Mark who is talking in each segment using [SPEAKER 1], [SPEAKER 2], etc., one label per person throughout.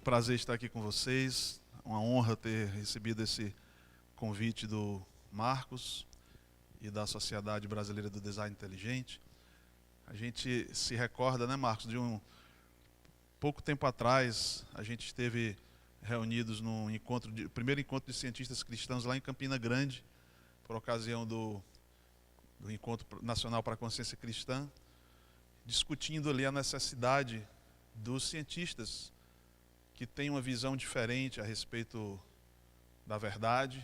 [SPEAKER 1] prazer estar aqui com vocês, uma honra ter recebido esse convite do Marcos e da Sociedade Brasileira do Design Inteligente. A gente se recorda, né, Marcos, de pouco tempo atrás, a gente esteve reunidos no primeiro encontro de cientistas cristãos lá em Campina Grande, por ocasião do Encontro Nacional para a Consciência Cristã, discutindo ali a necessidade dos cientistas que têm uma visão diferente a respeito da verdade,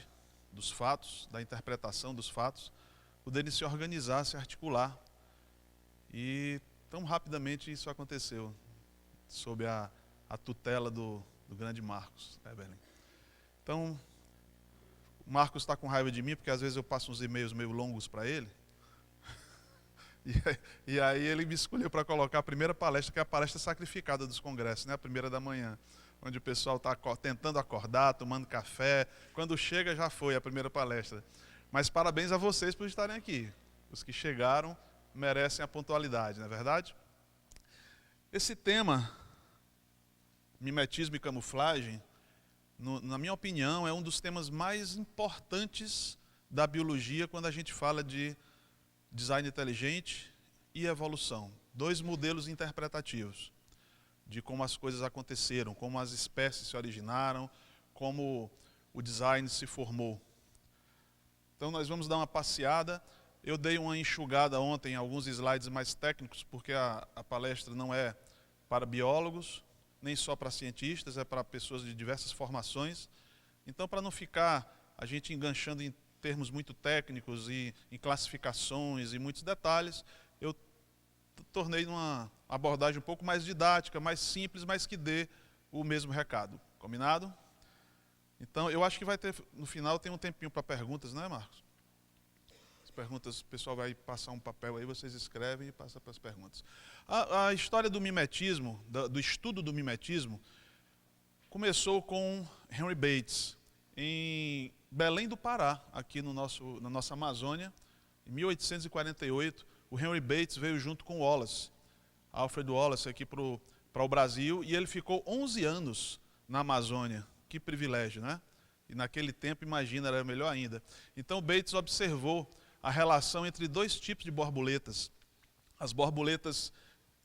[SPEAKER 1] dos fatos, da interpretação dos fatos, poderem se organizar, se articular. E tão rapidamente isso aconteceu, sob a tutela do grande Marcos, né, Belém? Então, o Marcos está com raiva de mim, porque às vezes eu passo uns e-mails meio longos para ele. E aí ele me escolheu para colocar a primeira palestra, que é a palestra sacrificada dos congressos, né? A primeira da manhã, onde o pessoal está tentando acordar, tomando café. Quando chega, já foi a primeira palestra. Mas parabéns a vocês por estarem aqui. Os que chegaram merecem a pontualidade, não é verdade? Esse tema, mimetismo e camuflagem, na minha opinião, é um dos temas mais importantes da biologia quando a gente fala de design inteligente e evolução. Dois modelos interpretativos de como as coisas aconteceram, como as espécies se originaram, como o design se formou. Então nós vamos dar uma passeada. Eu dei uma enxugada ontem em alguns slides mais técnicos, porque a palestra não é para biólogos, nem só para cientistas, é para pessoas de diversas formações. Então, para não ficar a gente enganchando em termos muito técnicos e em classificações e muitos detalhes, eu tornei uma abordagem um pouco mais didática, mais simples, mas que dê o mesmo recado. Combinado? Então, eu acho que vai ter, no final, tem um tempinho para perguntas, não é, Marcos? As perguntas, o pessoal vai passar um papel aí, vocês escrevem e passam para as perguntas. A história do mimetismo, do estudo do mimetismo, começou com Henry Bates, em Belém do Pará, aqui na nossa Amazônia. Em 1848, o Henry Bates veio junto com o Wallace, Alfred Wallace, aqui para o Brasil, e ele ficou 11 anos na Amazônia. Que privilégio, né? E naquele tempo, imagina, era melhor ainda. Então, Bates observou a relação entre dois tipos de borboletas. As borboletas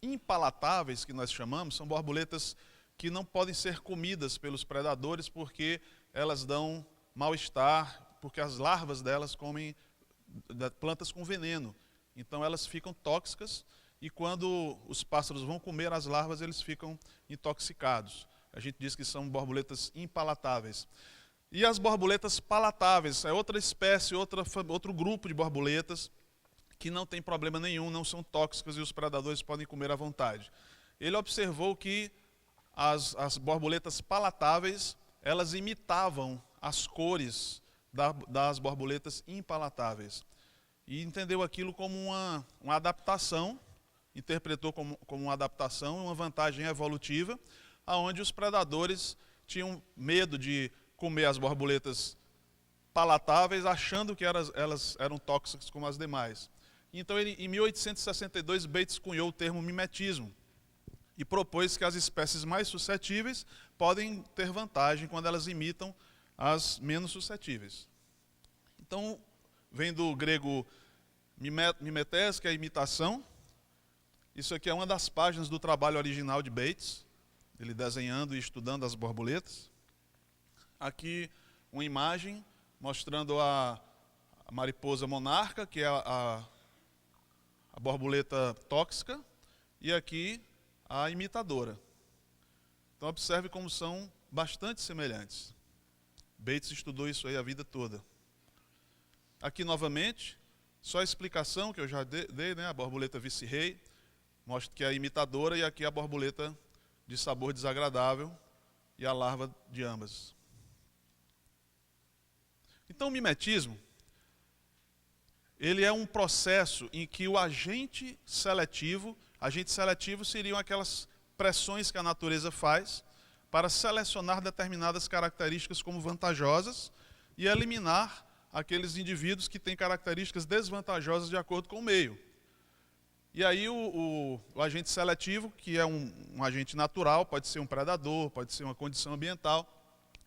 [SPEAKER 1] impalatáveis, que nós chamamos, são borboletas que não podem ser comidas pelos predadores porque elas dão mal-estar, porque as larvas delas comem plantas com veneno. Então elas ficam tóxicas e quando os pássaros vão comer as larvas, eles ficam intoxicados. A gente diz que são borboletas impalatáveis. E as borboletas palatáveis, é outra espécie, outro grupo de borboletas que não tem problema nenhum, não são tóxicas e os predadores podem comer à vontade. Ele observou que as borboletas palatáveis, elas imitavam as cores das borboletas impalatáveis. E entendeu aquilo como uma adaptação, interpretou como uma adaptação, uma vantagem evolutiva, onde os predadores tinham medo de comer as borboletas palatáveis, achando que elas eram tóxicas como as demais. Então, em 1862, Bates cunhou o termo mimetismo e propôs que as espécies mais suscetíveis podem ter vantagem quando elas imitam as menos suscetíveis. Então, vem do grego mimetes, que é imitação. Isso aqui é uma das páginas do trabalho original de Bates, ele desenhando e estudando as borboletas. Aqui, uma imagem mostrando a mariposa monarca, que é a borboleta tóxica, e aqui a imitadora. Então observe como são bastante semelhantes. Bates estudou isso aí a vida toda. Aqui novamente, só a explicação que eu já dei, né? A borboleta vice-rei, mostra que é a imitadora, e aqui a borboleta de sabor desagradável e a larva de ambas. Então o mimetismo, ele é um processo em que o agente seletivo seriam aquelas pressões que a natureza faz para selecionar determinadas características como vantajosas e eliminar aqueles indivíduos que têm características desvantajosas de acordo com o meio. E aí o agente seletivo, que é um agente natural, pode ser um predador, pode ser uma condição ambiental,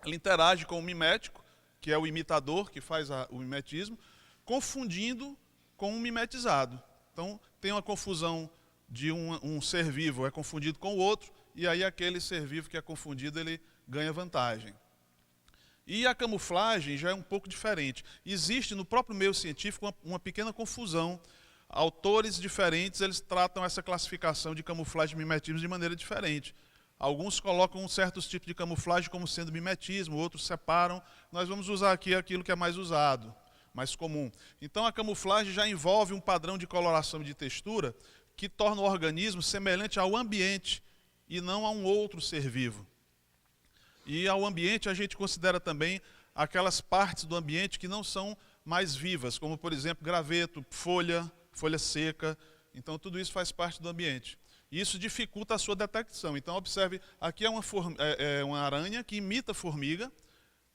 [SPEAKER 1] ele interage com o mimético, que é o imitador, que faz o mimetismo, confundindo com um mimetizado. Então, tem uma confusão de um ser vivo é confundido com o outro, e aí aquele ser vivo que é confundido, ele ganha vantagem. E a camuflagem já é um pouco diferente. Existe no próprio meio científico uma pequena confusão. Autores diferentes, eles tratam essa classificação de camuflagem e mimetismo de maneira diferente. Alguns colocam certos tipos de camuflagem como sendo mimetismo, outros separam. Nós vamos usar aqui aquilo que é mais usado, mais comum. Então a camuflagem já envolve um padrão de coloração e de textura que torna o organismo semelhante ao ambiente e não a um outro ser vivo. E ao ambiente a gente considera também aquelas partes do ambiente que não são mais vivas, como por exemplo graveto, folha seca. Então tudo isso faz parte do ambiente. E isso dificulta a sua detecção. Então observe, aqui é uma aranha que imita formiga,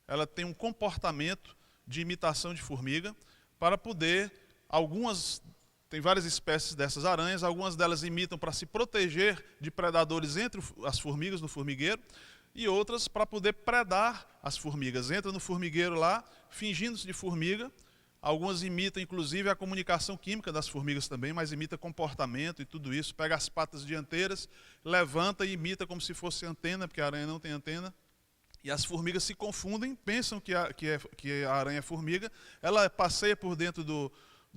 [SPEAKER 1] ela tem um comportamento de imitação de formiga, para poder, tem várias espécies dessas aranhas, algumas delas imitam para se proteger de predadores entre as formigas no formigueiro, e outras para poder predar as formigas. Entra no formigueiro lá, fingindo-se de formiga. Algumas imitam, inclusive, a comunicação química das formigas também, mas imita comportamento e tudo isso. Pega as patas dianteiras, levanta e imita como se fosse antena, porque a aranha não tem antena. E as formigas se confundem, pensam que a aranha é formiga. Ela passeia por dentro do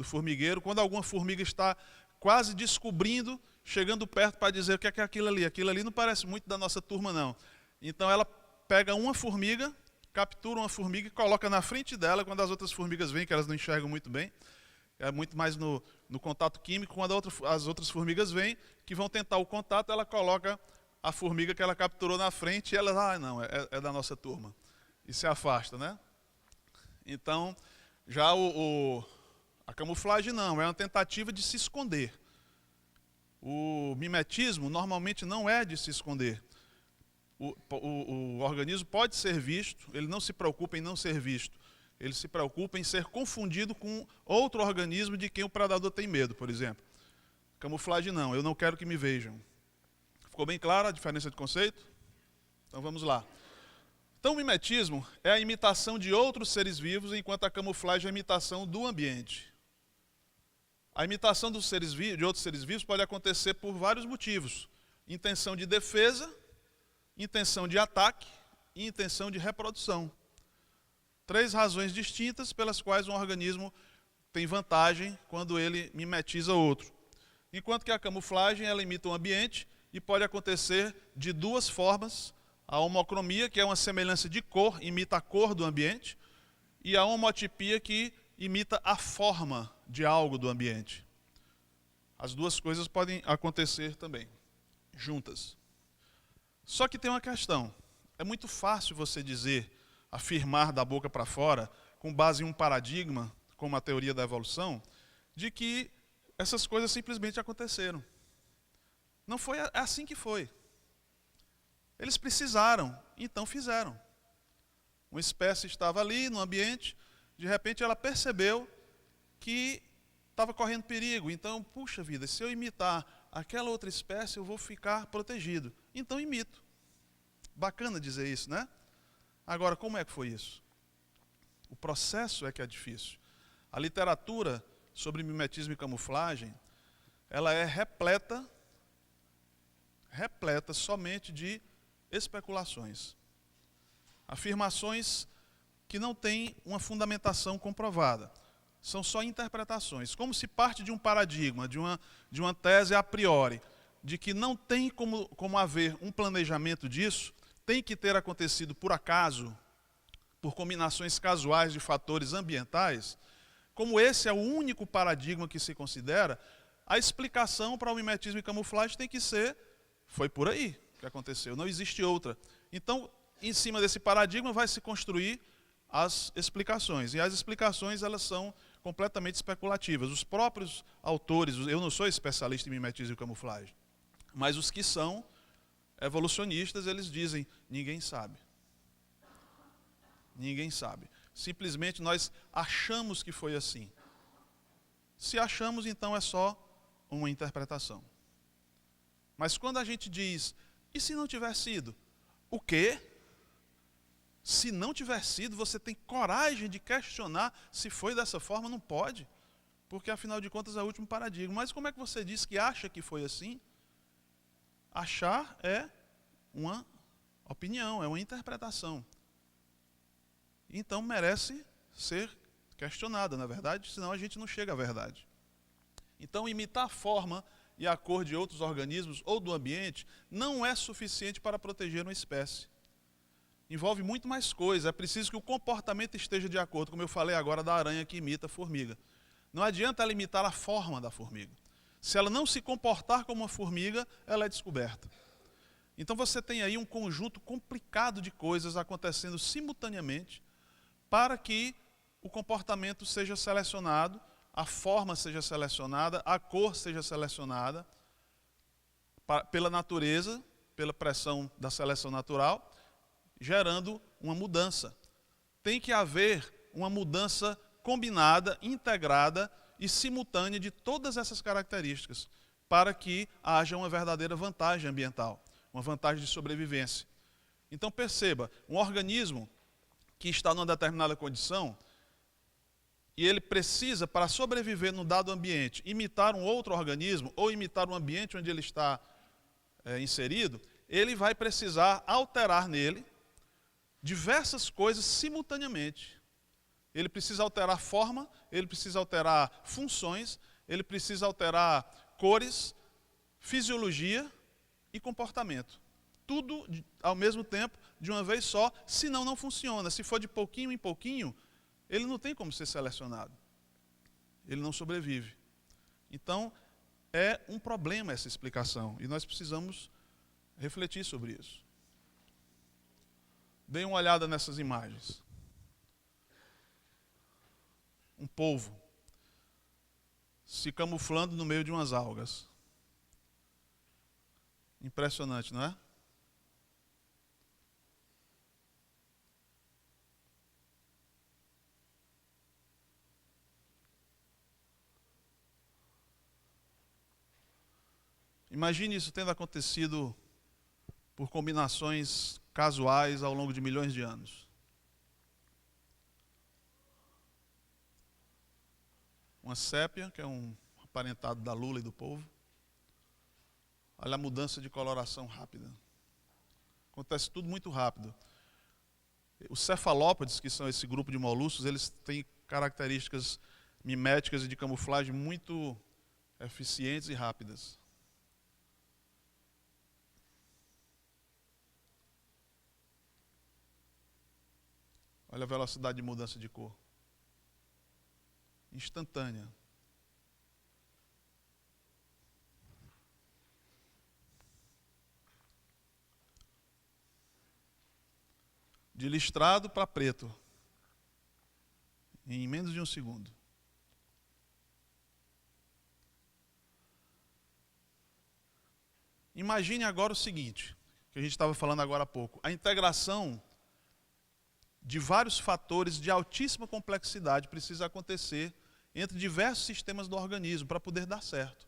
[SPEAKER 1] formigueiro. Quando alguma formiga está quase descobrindo, chegando perto para dizer o que é aquilo ali. Aquilo ali não parece muito da nossa turma, não. Então ela pega uma formiga, captura uma formiga e coloca na frente dela, quando as outras formigas vêm, que elas não enxergam muito bem, é muito mais no contato químico, quando as outras formigas vêm, que vão tentar o contato, ela coloca a formiga que ela capturou na frente e ela, não, é da nossa turma. E se afasta, né? Então, já a camuflagem não, é uma tentativa de se esconder. O mimetismo normalmente não é de se esconder. O organismo pode ser visto, ele não se preocupa em não ser visto. Ele se preocupa em ser confundido com outro organismo de quem o predador tem medo, por exemplo. Camuflagem não, eu não quero que me vejam. Ficou bem clara a diferença de conceito? Então vamos lá. Então o mimetismo é a imitação de outros seres vivos, enquanto a camuflagem é a imitação do ambiente. A imitação de outros seres vivos pode acontecer por vários motivos. Intenção de defesa, intenção de ataque e intenção de reprodução. 3 razões distintas pelas quais um organismo tem vantagem quando ele mimetiza outro. Enquanto que a camuflagem, ela imita o ambiente e pode acontecer de 2 formas. A homocromia, que é uma semelhança de cor, imita a cor do ambiente, e a homotipia, que imita a forma de algo do ambiente. As 2 coisas podem acontecer também, juntas. Só que tem uma questão. É muito fácil você afirmar da boca para fora, com base em um paradigma, como a teoria da evolução, de que essas coisas simplesmente aconteceram. Não foi assim que foi. Eles precisaram, então fizeram. Uma espécie estava ali no ambiente, de repente ela percebeu que estava correndo perigo. Então, puxa vida, se eu imitar aquela outra espécie, eu vou ficar protegido. Então imito. Bacana dizer isso, né? Agora, como é que foi isso? O processo é que é difícil. A literatura sobre mimetismo e camuflagem, ela é repleta somente de especulações. Afirmações que não têm uma fundamentação comprovada. São só interpretações. Como se parte de um paradigma, de uma tese a priori, de que não tem como haver um planejamento disso, tem que ter acontecido por acaso, por combinações casuais de fatores ambientais. Como esse é o único paradigma que se considera, a explicação para o mimetismo e camuflagem tem que ser, foi por aí que aconteceu, não existe outra. Então, em cima desse paradigma vai se construir as explicações. E as explicações, elas são completamente especulativas. Os próprios autores, eu não sou especialista em mimetismo e camuflagem, mas os que são evolucionistas, eles dizem, ninguém sabe. Ninguém sabe. Simplesmente nós achamos que foi assim. Se achamos, então é só uma interpretação. Mas quando a gente diz, e se não tiver sido? O quê? Se não tiver sido, você tem coragem de questionar se foi dessa forma? Não pode, porque afinal de contas é o último paradigma. Mas como é que você diz que acha que foi assim? Achar é uma opinião, é uma interpretação. Então merece ser questionada, na verdade, senão a gente não chega à verdade. Então imitar a forma e a cor de outros organismos ou do ambiente não é suficiente para proteger uma espécie. Envolve muito mais coisa, é preciso que o comportamento esteja de acordo, como eu falei agora da aranha que imita a formiga. Não adianta ela imitar a forma da formiga. Se ela não se comportar como uma formiga, ela é descoberta. Então você tem aí um conjunto complicado de coisas acontecendo simultaneamente para que o comportamento seja selecionado, a forma seja selecionada, a cor seja selecionada pela natureza, pela pressão da seleção natural, gerando uma mudança. Tem que haver uma mudança combinada, integrada e simultânea de todas essas características para que haja uma verdadeira vantagem ambiental, uma vantagem de sobrevivência. Então perceba, um organismo que está numa determinada condição e ele precisa, para sobreviver num dado ambiente, imitar um outro organismo ou imitar o ambiente onde ele está inserido, ele vai precisar alterar nele diversas coisas simultaneamente. Ele precisa alterar forma, ele precisa alterar funções, ele precisa alterar cores, fisiologia e comportamento. Tudo ao mesmo tempo, de uma vez só, senão não funciona. Se for de pouquinho em pouquinho, ele não tem como ser selecionado. Ele não sobrevive. Então, é um problema essa explicação, e nós precisamos refletir sobre isso. Deem uma olhada nessas imagens. Um polvo se camuflando no meio de umas algas. Impressionante, não é? Imagine isso tendo acontecido por combinações casuais ao longo de milhões de anos. Uma sépia, que é um aparentado da lula e do polvo. Olha a mudança de coloração rápida. Acontece tudo muito rápido. Os cefalópodes, que são esse grupo de moluscos, eles têm características miméticas e de camuflagem muito eficientes e rápidas. Olha a velocidade de mudança de cor. Instantânea. De listrado para preto. Em menos de um segundo. Imagine agora o seguinte, que a gente estava falando agora há pouco. A integração de vários fatores de altíssima complexidade precisa acontecer entre diversos sistemas do organismo para poder dar certo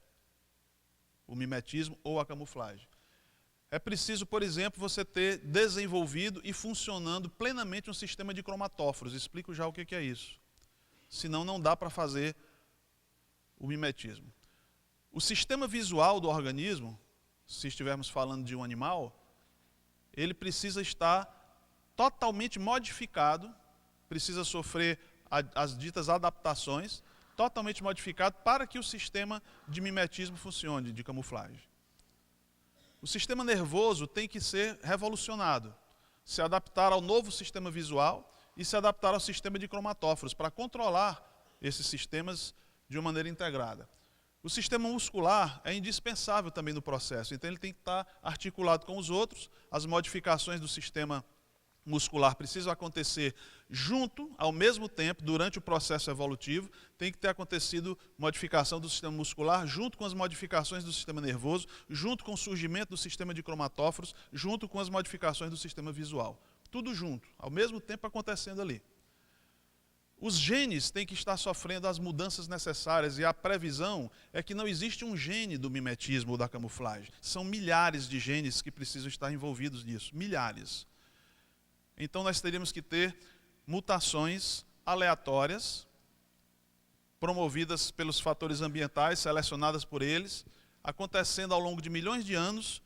[SPEAKER 1] o mimetismo ou a camuflagem. É preciso, por exemplo, você ter desenvolvido e funcionando plenamente um sistema de cromatóforos. Explico já o que é isso. Senão não dá para fazer o mimetismo. O sistema visual do organismo, se estivermos falando de um animal, ele precisa estar totalmente modificado, precisa sofrer as ditas adaptações, totalmente modificado para que o sistema de mimetismo funcione, de camuflagem. O sistema nervoso tem que ser revolucionado, se adaptar ao novo sistema visual e se adaptar ao sistema de cromatóforos, para controlar esses sistemas de uma maneira integrada. O sistema muscular é indispensável também no processo, então ele tem que estar articulado com os outros, as modificações do sistema muscular precisam acontecer junto, ao mesmo tempo, durante o processo evolutivo, tem que ter acontecido modificação do sistema muscular junto com as modificações do sistema nervoso, junto com o surgimento do sistema de cromatóforos, junto com as modificações do sistema visual. Tudo junto, ao mesmo tempo acontecendo ali. os genes têm que estar sofrendo as mudanças necessárias e a previsão é que não existe um gene do mimetismo ou da camuflagem. São milhares de genes que precisam estar envolvidos nisso, milhares. Então nós teríamos que ter mutações aleatórias, promovidas pelos fatores ambientais, selecionadas por eles, acontecendo ao longo de milhões de anos,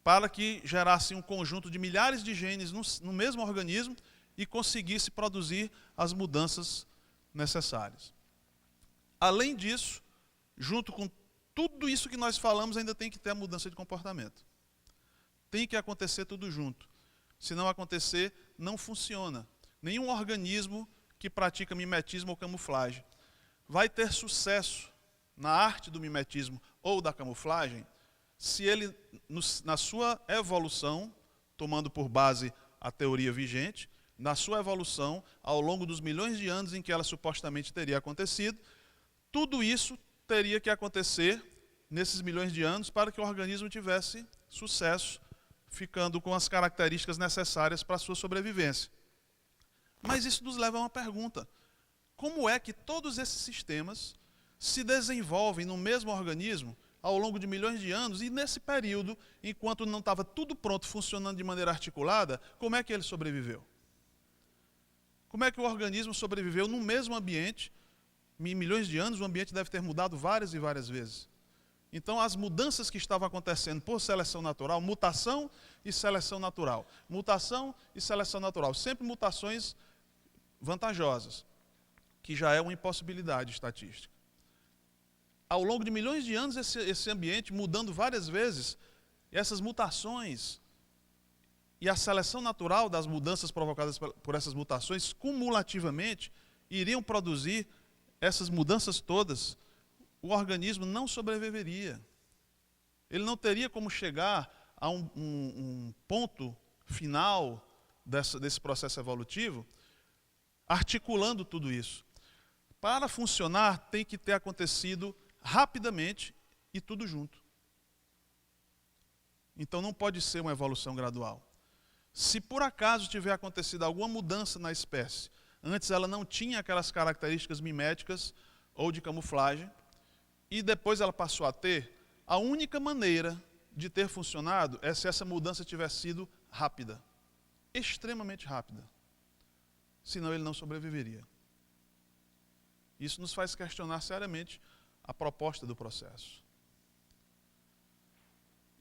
[SPEAKER 1] para que gerasse um conjunto de milhares de genes no mesmo organismo e conseguisse produzir as mudanças necessárias. Além disso, junto com tudo isso que nós falamos, ainda tem que ter a mudança de comportamento. Tem que acontecer tudo junto. Se não acontecer, não funciona. Nenhum organismo que pratica mimetismo ou camuflagem vai ter sucesso na arte do mimetismo ou da camuflagem se ele, na sua evolução, tomando por base a teoria vigente, na sua evolução, ao longo dos milhões de anos em que ela supostamente teria acontecido, tudo isso teria que acontecer nesses milhões de anos para que o organismo tivesse sucesso, ficando com as características necessárias para a sua sobrevivência. Mas isso nos leva a uma pergunta: como é que todos esses sistemas se desenvolvem no mesmo organismo ao longo de milhões de anos e nesse período, enquanto não estava tudo pronto, funcionando de maneira articulada, como é que ele sobreviveu? Como é que o organismo sobreviveu no mesmo ambiente? Em milhões de anos, o ambiente deve ter mudado várias e várias vezes. Então, as mudanças que estavam acontecendo por seleção natural, mutação e seleção natural. Mutação e seleção natural. Sempre mutações vantajosas, que já é uma impossibilidade estatística. Ao longo de milhões de anos, esse ambiente mudando várias vezes, e essas mutações e a seleção natural das mudanças provocadas por essas mutações, cumulativamente, iriam produzir essas mudanças todas, o organismo não sobreviveria. Ele não teria como chegar a um ponto final desse processo evolutivo, articulando tudo isso. Para funcionar, tem que ter acontecido rapidamente e tudo junto. Então não pode ser uma evolução gradual. Se por acaso tiver acontecido alguma mudança na espécie, antes ela não tinha aquelas características miméticas ou de camuflagem, e depois ela passou a ter, a única maneira de ter funcionado é se essa mudança tivesse sido rápida, extremamente rápida. Senão ele não sobreviveria. Isso nos faz questionar seriamente a proposta do processo.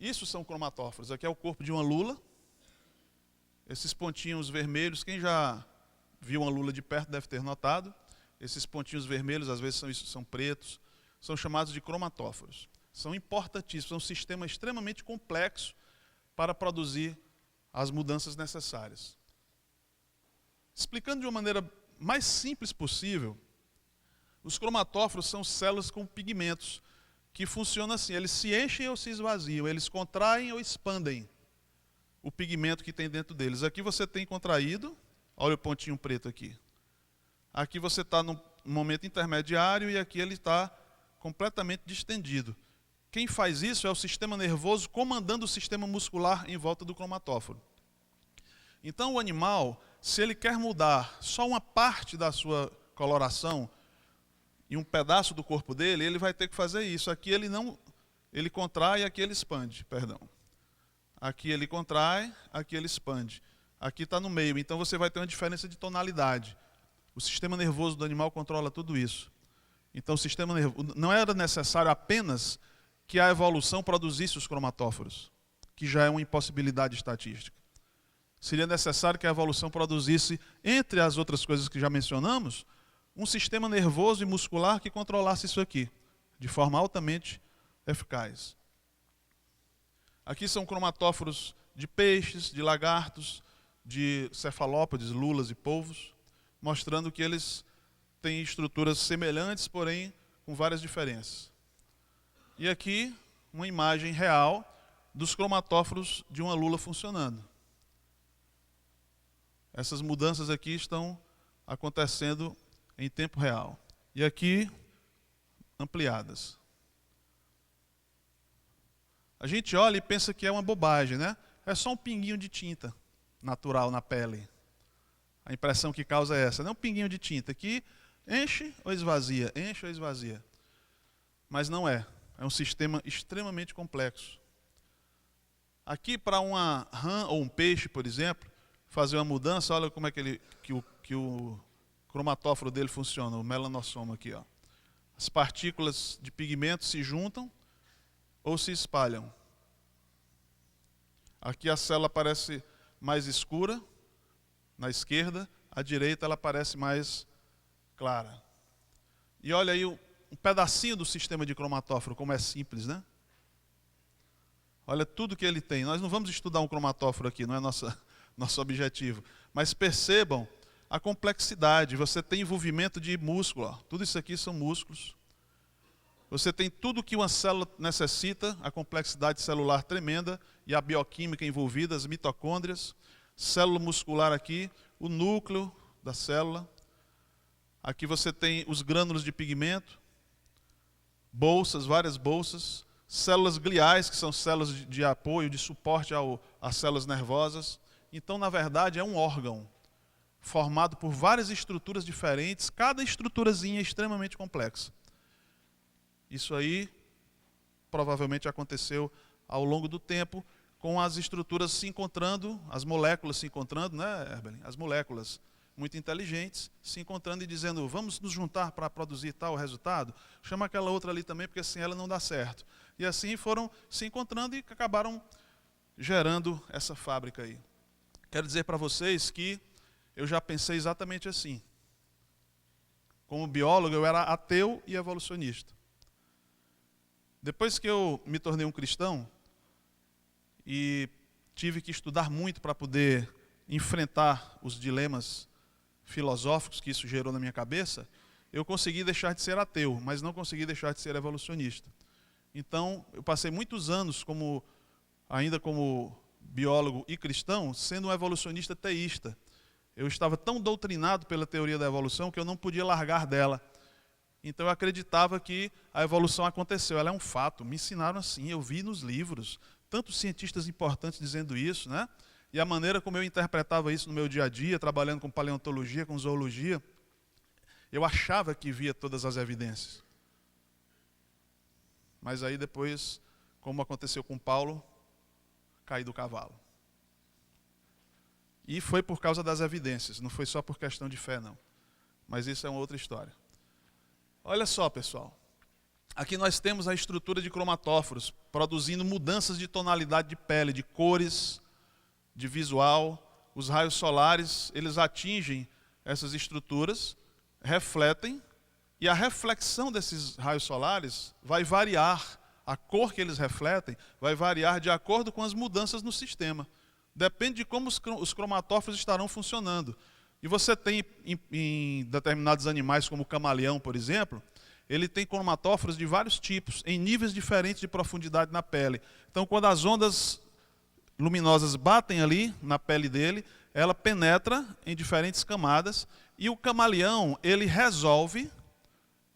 [SPEAKER 1] Isso são cromatóforos. Aqui é o corpo de uma lula. Esses pontinhos vermelhos, quem já viu uma lula de perto deve ter notado. Esses pontinhos vermelhos, às vezes são pretos, são chamados de cromatóforos. São importantíssimos, são um sistema extremamente complexo para produzir as mudanças necessárias. Explicando de uma maneira mais simples possível, os cromatóforos são células com pigmentos, que funcionam assim: eles se enchem ou se esvaziam, eles contraem ou expandem o pigmento que tem dentro deles. Aqui você tem contraído, olha o pontinho preto aqui. Aqui você está num momento intermediário e aqui ele está completamente distendido. Quem faz isso é o sistema nervoso comandando o sistema muscular em volta do cromatóforo. Então o animal, se ele quer mudar só uma parte da sua coloração e um pedaço do corpo dele, ele vai ter que fazer isso. Aqui ele contrai, aqui ele expande, perdão. Aqui ele contrai, aqui ele expande. Aqui está no meio, então você vai ter uma diferença de tonalidade. O sistema nervoso do animal controla tudo isso. Então o sistema nervoso, não era necessário apenas que a evolução produzisse os cromatóforos, que já é uma impossibilidade estatística. Seria necessário que a evolução produzisse, entre as outras coisas que já mencionamos, um sistema nervoso e muscular que controlasse isso aqui, de forma altamente eficaz. Aqui são cromatóforos de peixes, de lagartos, de cefalópodes, lulas e polvos, mostrando que eles têm estruturas semelhantes, porém com várias diferenças. E aqui uma imagem real dos cromatóforos de uma lula funcionando. Essas mudanças aqui estão acontecendo em tempo real. E aqui, ampliadas. A gente olha e pensa que é uma bobagem, né? É só um pinguinho de tinta natural na pele. A impressão que causa é essa, não é um pinguinho de tinta que enche ou esvazia, enche ou esvazia. Mas não é. É um sistema extremamente complexo. Aqui, para uma rã ou um peixe, por exemplo, fazer uma mudança, olha como é que o cromatóforo dele funciona, o melanossoma aqui. Ó. As partículas de pigmento se juntam ou se espalham. Aqui a célula parece mais escura, na esquerda, à direita ela parece mais clara. E olha aí um pedacinho do sistema de cromatóforo, como é simples, né? Olha tudo que ele tem. Nós não vamos estudar um cromatóforo aqui, não é nosso objetivo. Mas percebam a complexidade. Você tem envolvimento de músculo. Ó. Tudo isso aqui são músculos. Você tem tudo que uma célula necessita, a complexidade celular tremenda e a bioquímica envolvida, as mitocôndrias, célula muscular aqui, o núcleo da célula. Aqui você tem os grânulos de pigmento, bolsas, várias bolsas, células gliais, que são células de apoio, de suporte às células nervosas. Então, na verdade, é um órgão formado por várias estruturas diferentes, cada estruturazinha é extremamente complexa. Isso aí provavelmente aconteceu ao longo do tempo, com as estruturas se encontrando, as moléculas se encontrando, né, Herbelin? As moléculas muito inteligentes se encontrando e dizendo, vamos nos juntar para produzir tal resultado? Chama aquela outra ali também, porque sem ela não dá certo. E assim foram se encontrando e acabaram gerando essa fábrica aí. Quero dizer para vocês que eu já pensei exatamente assim. Como biólogo, eu era ateu e evolucionista. Depois que eu me tornei um cristão e tive que estudar muito para poder enfrentar os dilemas filosóficos que isso gerou na minha cabeça, eu consegui deixar de ser ateu, mas não consegui deixar de ser evolucionista. Então, eu passei muitos anos ainda como biólogo e cristão, sendo um evolucionista teísta. Eu estava tão doutrinado pela teoria da evolução que eu não podia largar dela. Então eu acreditava que a evolução aconteceu, ela é um fato, me ensinaram assim, eu vi nos livros, tantos cientistas importantes dizendo isso, né? E a maneira como eu interpretava isso no meu dia a dia, trabalhando com paleontologia, com zoologia, eu achava que via todas as evidências. Mas aí depois, como aconteceu com Paulo, caí do cavalo. E foi por causa das evidências, não foi só por questão de fé, não. Mas isso é uma outra história. Olha só, pessoal. Aqui nós temos a estrutura de cromatóforos, produzindo mudanças de tonalidade de pele, de cores, de visual. Os raios solares, eles atingem essas estruturas, refletem, e a reflexão desses raios solares vai variar, a cor que eles refletem vai variar de acordo com as mudanças no sistema. Depende de como os cromatóforos estarão funcionando. E você tem em determinados animais, como o camaleão, por exemplo, ele tem cromatóforos de vários tipos, em níveis diferentes de profundidade na pele. Então, quando as ondas luminosas batem ali na pele dele, ela penetra em diferentes camadas, e o camaleão, ele resolve,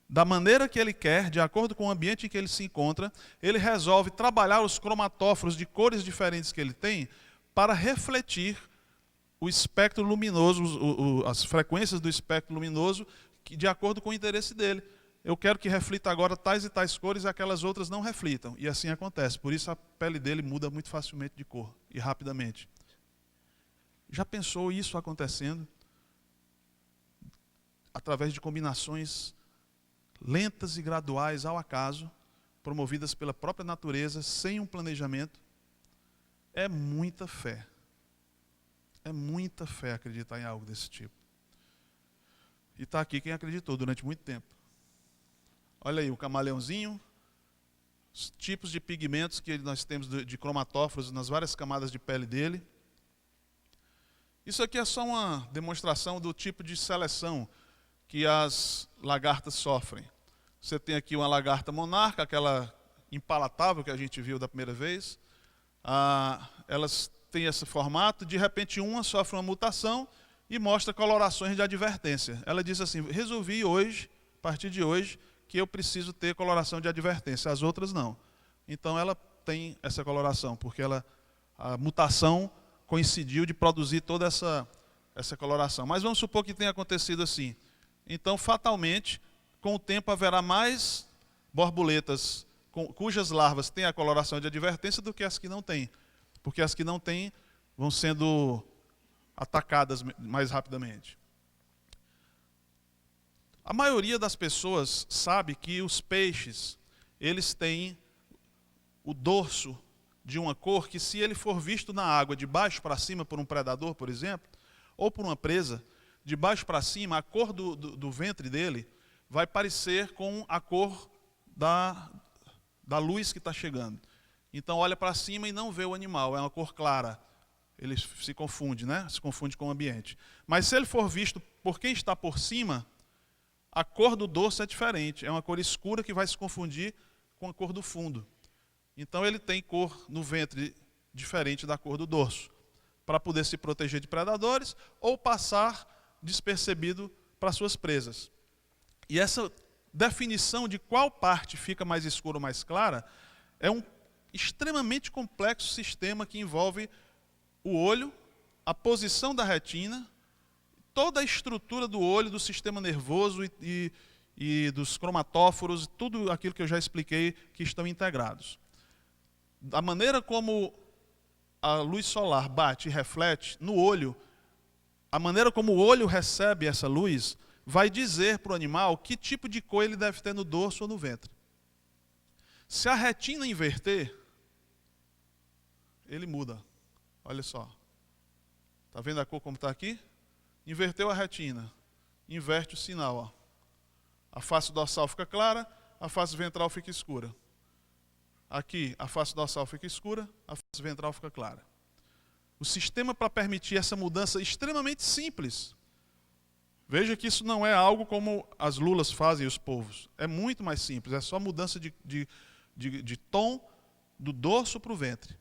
[SPEAKER 1] da maneira que ele quer, de acordo com o ambiente em que ele se encontra, ele resolve trabalhar os cromatóforos de cores diferentes que ele tem, para refletir o espectro luminoso, as frequências do espectro luminoso, de acordo com o interesse dele. Eu quero que reflita agora tais e tais cores e aquelas outras não reflitam. E assim acontece. Por isso a pele dele muda muito facilmente de cor e rapidamente. Já pensou isso acontecendo? Através de combinações lentas e graduais ao acaso, promovidas pela própria natureza, sem um planejamento? É muita fé. É muita fé acreditar em algo desse tipo. E está aqui quem acreditou durante muito tempo. Olha aí, o camaleãozinho, os tipos de pigmentos que nós temos de cromatóforos nas várias camadas de pele dele. Isso aqui é só uma demonstração do tipo de seleção que as lagartas sofrem. Você tem aqui uma lagarta monarca, aquela impalatável que a gente viu da primeira vez. Elas têm esse formato, de repente uma sofre uma mutação e mostra colorações de advertência. Ela diz assim, resolvi hoje, a partir de hoje, que eu preciso ter coloração de advertência, as outras não. Então ela tem essa coloração, porque a mutação coincidiu de produzir toda essa coloração. Mas vamos supor que tenha acontecido assim. Então, fatalmente, com o tempo haverá mais borboletas cujas larvas têm a coloração de advertência do que as que não têm. Porque as que não têm vão sendo atacadas mais rapidamente. A maioria das pessoas sabe que os peixes, eles têm o dorso de uma cor que, se ele for visto na água de baixo para cima por um predador, por exemplo, ou por uma presa, de baixo para cima, a cor do ventre dele vai parecer com a cor da luz que está chegando. Então olha para cima e não vê o animal, é uma cor clara. Ele se confunde, né? Se confunde com o ambiente. Mas se ele for visto por quem está por cima, a cor do dorso é diferente. É uma cor escura que vai se confundir com a cor do fundo. Então ele tem cor no ventre diferente da cor do dorso, para poder se proteger de predadores ou passar despercebido para suas presas. E essa definição de qual parte fica mais escura ou mais clara é um extremamente complexo sistema que envolve o olho, a posição da retina, toda a estrutura do olho, do sistema nervoso e dos cromatóforos, tudo aquilo que eu já expliquei que estão integrados. Da maneira como a luz solar bate e reflete no olho, a maneira como o olho recebe essa luz vai dizer para o animal que tipo de cor ele deve ter no dorso ou no ventre. Se a retina inverter, ele muda. Olha só. Está vendo a cor como está aqui? Inverteu a retina. Inverte o sinal. Ó. A face dorsal fica clara, a face ventral fica escura. Aqui, a face dorsal fica escura, a face ventral fica clara. O sistema para permitir essa mudança é extremamente simples. Veja que isso não é algo como as lulas fazem os povos. É muito mais simples, é só mudança de tom do dorso para o ventre.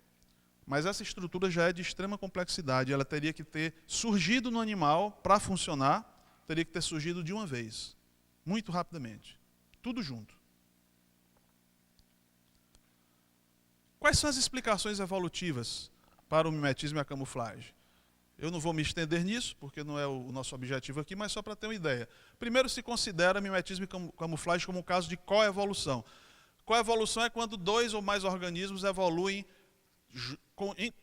[SPEAKER 1] Mas essa estrutura já é de extrema complexidade. Ela teria que ter surgido no animal para funcionar, teria que ter surgido de uma vez, muito rapidamente. Tudo junto. Quais são as explicações evolutivas para o mimetismo e a camuflagem? Eu não vou me estender nisso, porque não é o nosso objetivo aqui, mas só para ter uma ideia. Primeiro, se considera mimetismo e camuflagem como um caso de coevolução. Coevolução é quando dois ou mais organismos evoluem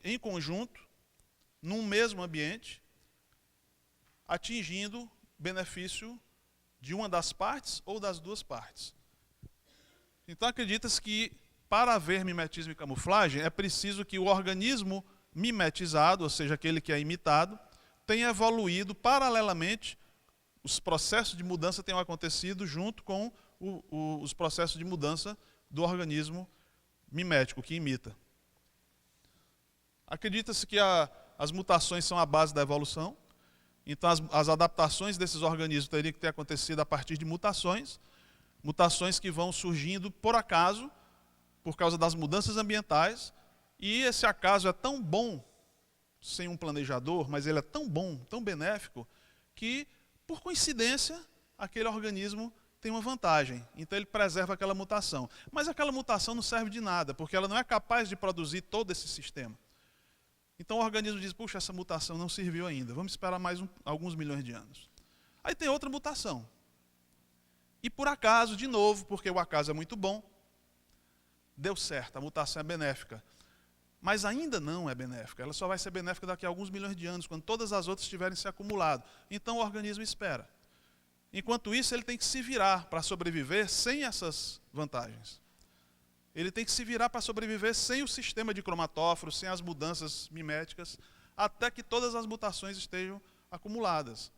[SPEAKER 1] em conjunto, num mesmo ambiente, atingindo benefício de uma das partes ou das duas partes. Então, acredita-se que, para haver mimetismo e camuflagem, é preciso que o organismo mimetizado, ou seja, aquele que é imitado, tenha evoluído paralelamente, os processos de mudança tenham acontecido junto com os processos de mudança do organismo mimético, que imita. Acredita-se que as mutações são a base da evolução, então as adaptações desses organismos teriam que ter acontecido a partir de mutações que vão surgindo por acaso, por causa das mudanças ambientais, e esse acaso é tão bom, sem um planejador, mas ele é tão bom, tão benéfico, que, por coincidência, aquele organismo tem uma vantagem. Então ele preserva aquela mutação. Mas aquela mutação não serve de nada, porque ela não é capaz de produzir todo esse sistema. Então o organismo diz, puxa, essa mutação não serviu ainda, vamos esperar mais alguns milhões de anos. Aí tem outra mutação. E por acaso, de novo, porque o acaso é muito bom, deu certo, a mutação é benéfica. Mas ainda não é benéfica, ela só vai ser benéfica daqui a alguns milhões de anos, quando todas as outras tiverem se acumulado. Então o organismo espera. Enquanto isso, ele tem que se virar para sobreviver sem essas vantagens. Ele tem que se virar para sobreviver sem o sistema de cromatóforos, sem as mudanças miméticas, até que todas as mutações estejam acumuladas.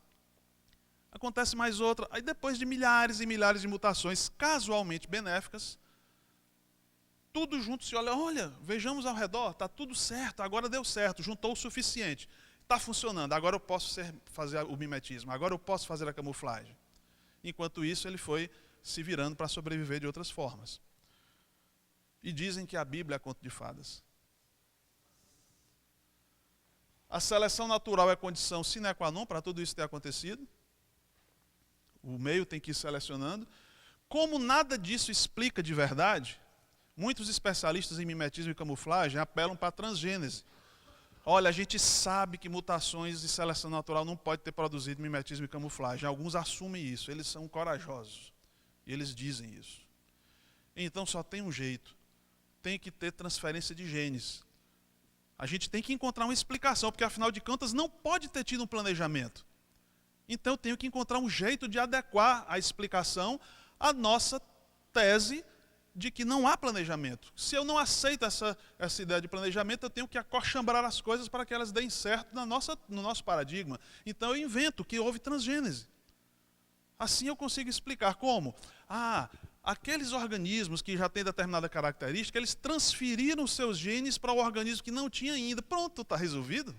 [SPEAKER 1] Acontece mais outra, aí depois de milhares e milhares de mutações casualmente benéficas, tudo junto se olha, vejamos ao redor, está tudo certo, agora deu certo, juntou o suficiente, está funcionando, agora eu posso fazer o mimetismo, agora eu posso fazer a camuflagem. Enquanto isso, ele foi se virando para sobreviver de outras formas. E dizem que a Bíblia é conto de fadas. A seleção natural é condição sine qua non para tudo isso ter acontecido. O meio tem que ir selecionando. Como nada disso explica de verdade, muitos especialistas em mimetismo e camuflagem apelam para a transgênese. Olha, a gente sabe que mutações de seleção natural não pode ter produzido mimetismo e camuflagem. Alguns assumem isso, eles são corajosos. E eles dizem isso. Então só tem um jeito. Tem que ter transferência de genes. A gente tem que encontrar uma explicação, porque afinal de contas não pode ter tido um planejamento. Então eu tenho que encontrar um jeito de adequar a explicação à nossa tese de que não há planejamento. Se eu não aceito essa ideia de planejamento, eu tenho que acolchambrar as coisas para que elas deem certo no nosso paradigma. Então eu invento que houve transgênese. Assim eu consigo explicar como. Aqueles organismos que já têm determinada característica, eles transferiram os seus genes para o organismo que não tinha ainda. Pronto, está resolvido.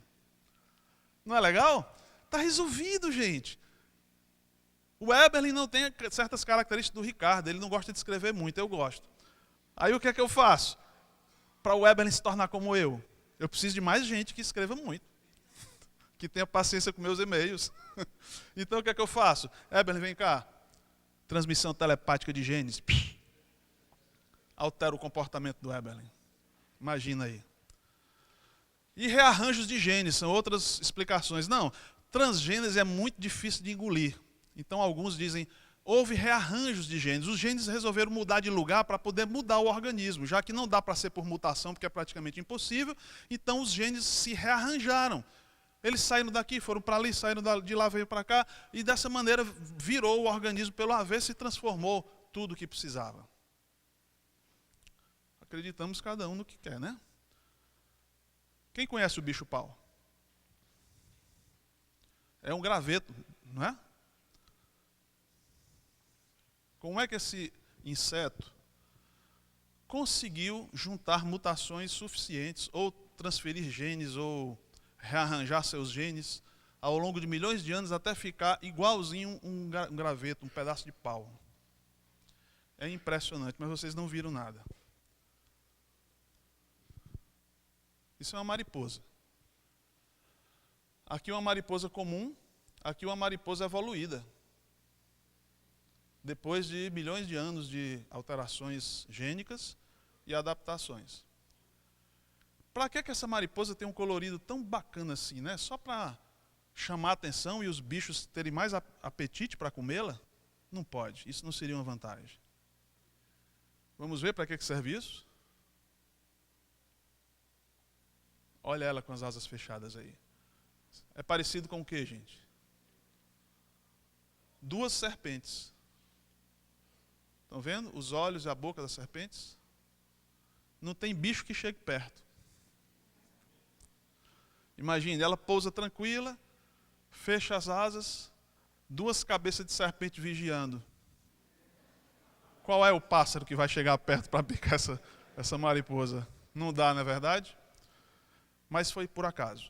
[SPEAKER 1] Não é legal? Está resolvido, gente. O Eberlin não tem certas características do Ricardo, ele não gosta de escrever muito, eu gosto. Aí o que é que eu faço? Para o Eberlin se tornar como eu preciso de mais gente que escreva muito, que tenha paciência com meus e-mails. Então o que é que eu faço? Eberlin, vem cá. Transmissão telepática de genes. Altera o comportamento do Eberlin. Imagina aí. E rearranjos de genes, são outras explicações. Não, transgênese é muito difícil de engolir. Então alguns dizem, houve rearranjos de genes. Os genes resolveram mudar de lugar para poder mudar o organismo, já que não dá para ser por mutação, porque é praticamente impossível, então os genes se rearranjaram. Eles saíram daqui, foram para ali, saíram de lá, veio para cá, e dessa maneira virou o organismo pelo avesso e transformou tudo o que precisava. Acreditamos cada um no que quer, né? Quem conhece o bicho-pau? É um graveto, não é? Como é que esse inseto conseguiu juntar mutações suficientes, ou transferir genes, ou rearranjar seus genes, ao longo de milhões de anos, até ficar igualzinho um graveto, um pedaço de pau? É impressionante, mas vocês não viram nada. Isso é uma mariposa. Aqui uma mariposa comum, aqui uma mariposa evoluída. Depois de milhões de anos de alterações gênicas e adaptações. Para que essa mariposa tem um colorido tão bacana assim, né? Só para chamar a atenção e os bichos terem mais apetite para comê-la? Não pode, isso não seria uma vantagem. Vamos ver para que serve isso? Olha ela com as asas fechadas aí. É parecido com o que, gente? Duas serpentes. Estão vendo? Os olhos e a boca das serpentes. Não tem bicho que chegue perto. Imagine, ela pousa tranquila, fecha as asas, duas cabeças de serpente vigiando. Qual é o pássaro que vai chegar perto para picar essa mariposa? Não dá, não é verdade? Mas foi por acaso.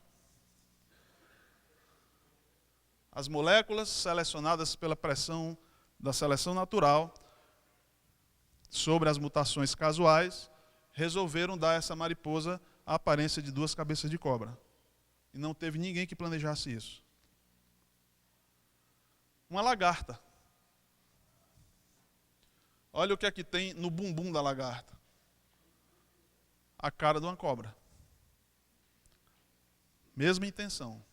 [SPEAKER 1] As moléculas selecionadas pela pressão da seleção natural sobre as mutações casuais resolveram dar a essa mariposa a aparência de duas cabeças de cobra. E não teve ninguém que planejasse isso. Uma lagarta. Olha o que é que tem no bumbum da lagarta. A cara de uma cobra. Mesma intenção.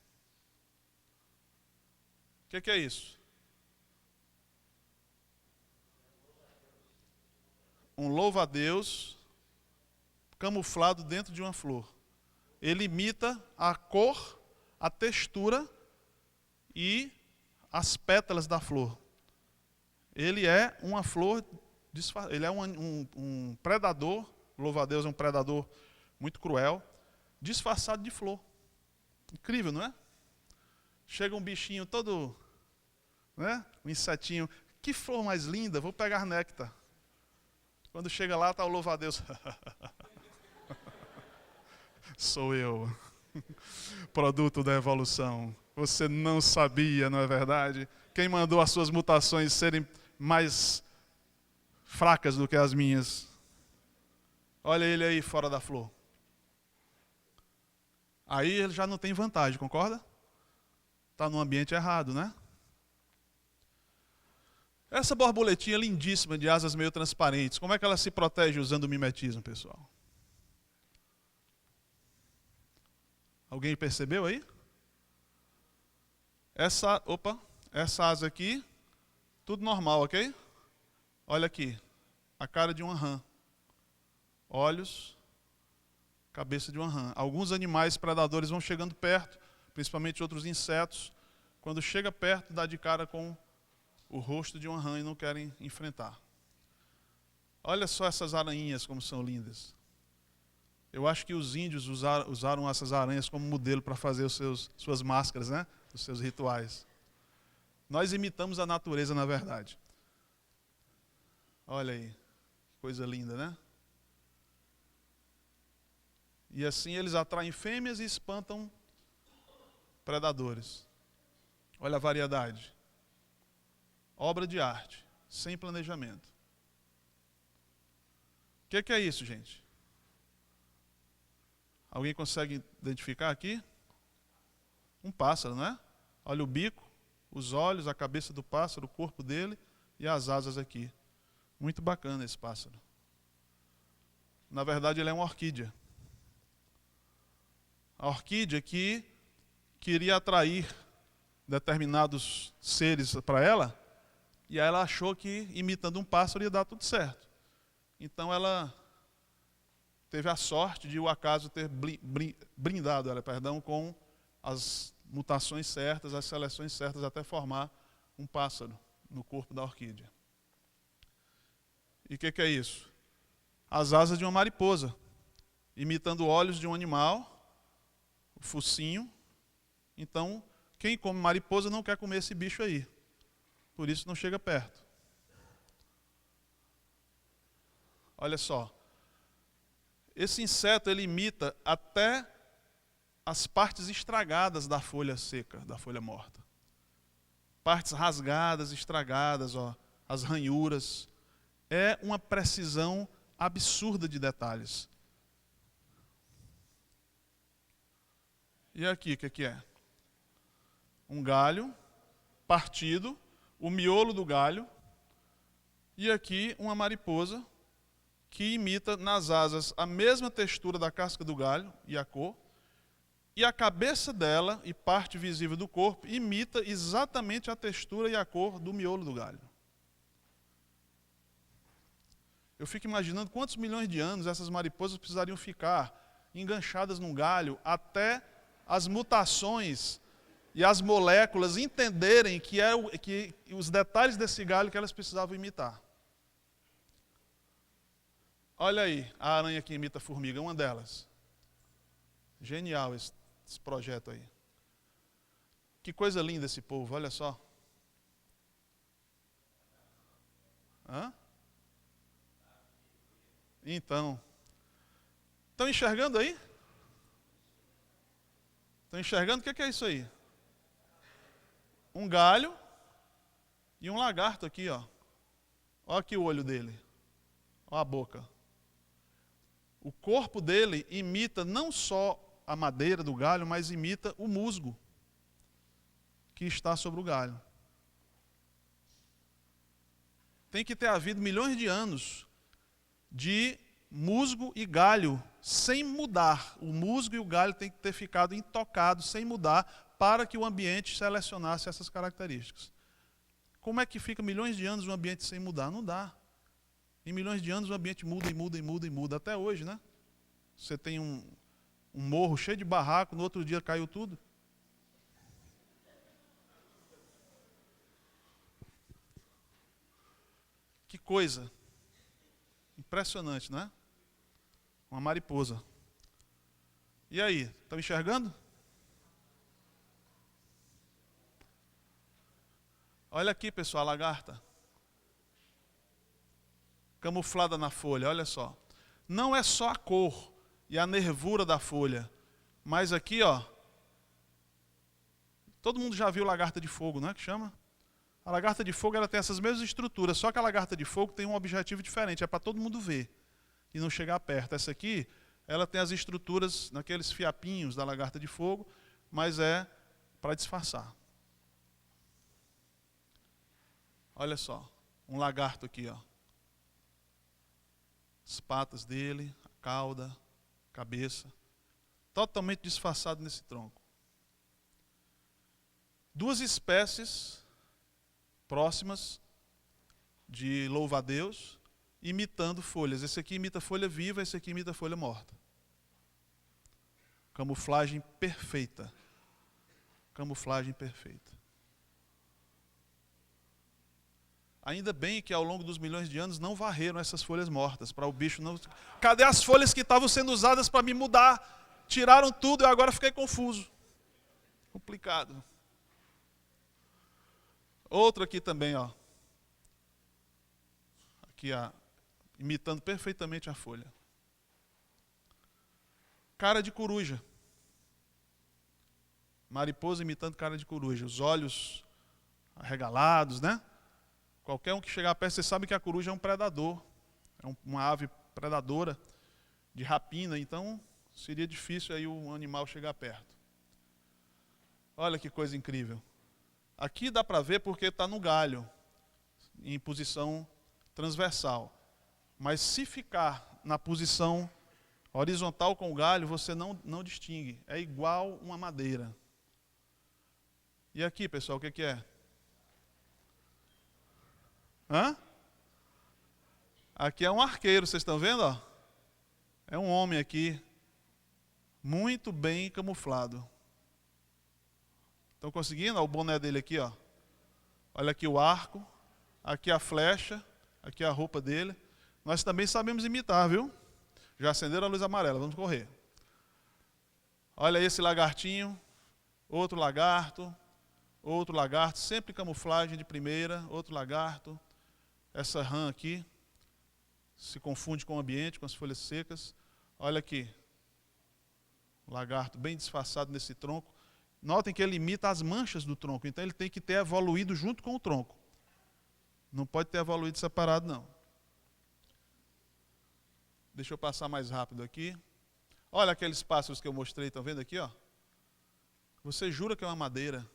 [SPEAKER 1] O que é isso? Um louva-a-Deus camuflado dentro de uma flor. Ele imita a cor, a textura e as pétalas da flor. Ele é uma flor, ele é um predador, louva-a-Deus é um predador muito cruel, disfarçado de flor. Incrível, não é? Chega um bichinho todo, né? Um insetinho. Que flor mais linda, vou pegar néctar. Quando chega lá, está o louva-a-Deus. Sou eu, produto da evolução. Você não sabia, não é verdade? Quem mandou as suas mutações serem mais fracas do que as minhas? Olha ele aí fora da flor. Aí ele já não tem vantagem, concorda? Está no ambiente errado, né? Essa borboletinha lindíssima de asas meio transparentes, como é que ela se protege usando o mimetismo, pessoal? Alguém percebeu aí? Essa asa aqui, tudo normal, ok? Olha aqui, a cara de uma rã. Olhos, cabeça de uma rã. Alguns animais predadores vão chegando perto, principalmente outros insetos. Quando chega perto, dá de cara com o rosto de uma rã e não querem enfrentar. Olha só essas aranhinhas como são lindas. Eu acho que os índios usaram essas aranhas como modelo para fazer suas máscaras, né? Os seus rituais. Nós imitamos a natureza, na verdade. Olha aí, coisa linda, né? E assim eles atraem fêmeas e espantam predadores. Olha a variedade. Obra de arte, sem planejamento. O que é isso, gente? Alguém consegue identificar aqui? Um pássaro, não é? Olha o bico, os olhos, a cabeça do pássaro, o corpo dele e as asas aqui. Muito bacana esse pássaro. Na verdade, ele é uma orquídea. A orquídea que queria atrair determinados seres para ela, e aí ela achou que imitando um pássaro ia dar tudo certo. Então ela teve a sorte de o acaso ter brindado ela, com as mutações certas, as seleções certas até formar um pássaro no corpo da orquídea. E o que é isso? As asas de uma mariposa, imitando olhos de um animal, o focinho. Então, quem come mariposa não quer comer esse bicho aí. Por isso não chega perto. Olha só. Esse inseto, ele imita até as partes estragadas da folha seca, da folha morta. Partes rasgadas, estragadas, ó, as ranhuras. É uma precisão absurda de detalhes. E aqui, o que é? Um galho partido, o miolo do galho, e aqui uma mariposa que imita nas asas a mesma textura da casca do galho e a cor, e a cabeça dela e parte visível do corpo imita exatamente a textura e a cor do miolo do galho. Eu fico imaginando quantos milhões de anos essas mariposas precisariam ficar enganchadas num galho até as mutações e as moléculas entenderem que os detalhes desse galho que elas precisavam imitar. Olha aí, a aranha que imita a formiga, uma delas. Genial esse projeto aí. Que coisa linda esse povo, olha só. Hã? Então, estão enxergando aí? Estão enxergando? O que é isso aí? Um galho e um lagarto aqui, ó. Olha aqui o olho dele. Olha a boca. O corpo dele imita não só a madeira do galho, mas imita o musgo que está sobre o galho. Tem que ter havido milhões de anos de musgo e galho sem mudar. O musgo e o galho têm que ter ficado intocados, sem mudar, para que o ambiente selecionasse essas características. Como é que fica milhões de anos um ambiente sem mudar? Não dá. Em milhões de anos o ambiente muda e muda e muda e muda. Até hoje, né? Você tem um morro cheio de barraco, no outro dia caiu tudo. Que coisa. Impressionante, não é? Uma mariposa. E aí, estão enxergando? Olha aqui, pessoal, a lagarta. Camuflada na folha, olha só. Não é só a cor e a nervura da folha, mas aqui, ó. Todo mundo já viu lagarta de fogo, não é que chama? A lagarta de fogo ela tem essas mesmas estruturas, só que a lagarta de fogo tem um objetivo diferente, é para todo mundo ver e não chegar perto. Essa aqui, ela tem as estruturas naqueles fiapinhos da lagarta de fogo, mas é para disfarçar. Olha só, um lagarto aqui, ó. As patas dele, a cauda, a cabeça. totalmente disfarçado nesse tronco. Duas espécies próximas de louva-a-Deus, imitando folhas. Esse aqui imita folha viva, esse aqui imita folha morta. Camuflagem perfeita. Camuflagem perfeita. Ainda bem que ao longo dos milhões de anos não varreram essas folhas mortas, para o bicho não... Cadê as folhas que estavam sendo usadas para me mudar? Tiraram tudo e agora fiquei confuso. Complicado. Outro aqui também, ó. Aqui, ó, imitando perfeitamente a folha. Cara de coruja. Mariposa imitando cara de coruja. Os olhos arregalados, né? Qualquer um que chegar perto, você sabe que a coruja é um predador. É uma ave predadora de rapina. Então, seria difícil aí o animal chegar perto. Olha que coisa incrível. Aqui dá para ver porque está no galho, em posição transversal. Mas se ficar na posição horizontal com o galho, você não distingue. É igual uma madeira. E aqui, pessoal, o que é? Hã? Aqui é um arqueiro, vocês estão vendo? Ó? É um homem aqui, muito bem camuflado. Estão conseguindo? Olha o boné dele aqui, ó. Olha aqui o arco, aqui a flecha, aqui a roupa dele. Nós também sabemos imitar, viu? Já acenderam a luz amarela, vamos correr. Olha esse lagartinho, outro lagarto, sempre camuflagem de primeira, outro lagarto. Essa rã aqui se confunde com o ambiente, com as folhas secas. Olha aqui, lagarto bem disfarçado nesse tronco. Notem que ele imita as manchas do tronco, então ele tem que ter evoluído junto com o tronco. Não pode ter evoluído separado, não. Deixa eu passar mais rápido aqui. Olha aqueles pássaros que eu mostrei, estão vendo aqui? Ó? Você jura que é uma madeira.